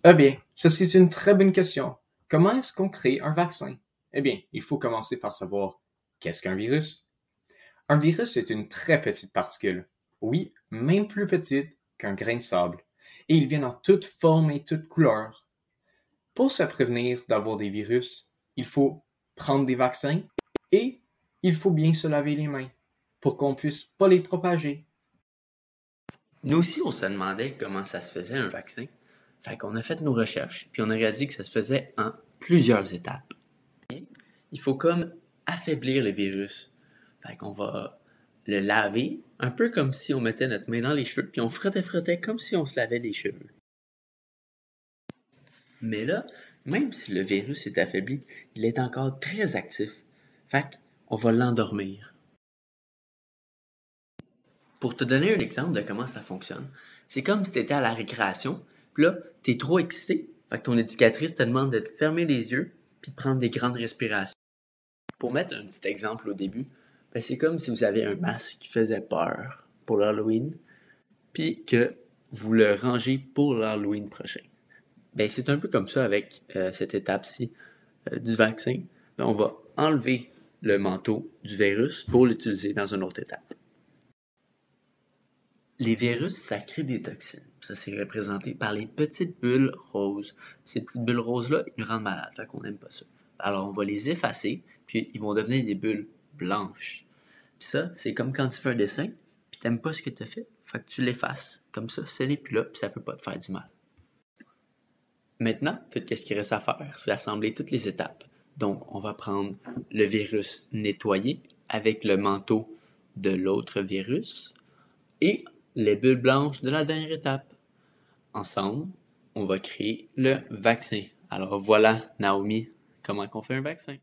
Eh bien, ça c'est une très bonne question. Comment est-ce qu'on crée un vaccin? Eh bien, il faut commencer par savoir qu'est-ce qu'un virus? Un virus est une très petite particule. Oui, même plus petite qu'un grain de sable. Et ils viennent en toutes formes et toutes couleurs. Pour se prévenir d'avoir des virus, il faut prendre des vaccins et il faut bien se laver les mains pour qu'on puisse pas les propager. Nous aussi, on se demandait comment ça se faisait un vaccin. Fait qu'on a fait nos recherches, puis on a réalisé que ça se faisait en plusieurs étapes. Il faut comme affaiblir le virus. Fait qu'on va le laver, un peu comme si on mettait notre main dans les cheveux, puis on frottait comme si on se lavait les cheveux. Mais là, même si le virus est affaibli, il est encore très actif. Fait qu'on va l'endormir. Pour te donner un exemple de comment ça fonctionne, c'est comme si tu étais à la récréation, puis là, tu es trop excité, fait que ton éducatrice te demande de te fermer les yeux puis de prendre des grandes respirations. Pour mettre un petit exemple au début, ben c'est comme si vous avez un masque qui faisait peur pour l'Halloween, puis que vous le rangez pour l'Halloween prochain. Ben c'est un peu comme ça avec cette étape-ci du vaccin. Ben, on va enlever le manteau du virus pour l'utiliser dans une autre étape. Les virus, ça crée des toxines. Ça, c'est représenté par les petites bulles roses. Ces petites bulles roses-là, ils nous rendent malades, fait qu'on n'aime pas ça. Alors, on va les effacer, puis ils vont devenir des bulles blanches. Puis ça, c'est comme quand tu fais un dessin, puis t'aimes pas ce que tu as fait que tu l'effaces. Comme ça, ce n'est plus là, puis ça peut pas te faire du mal. Maintenant, tout ce qu'il reste à faire, c'est assembler toutes les étapes. Donc, on va prendre le virus nettoyé avec le manteau de l'autre virus et les bulles blanches de la dernière étape. Ensemble, on va créer le vaccin. Alors voilà, Naomi, comment on fait un vaccin?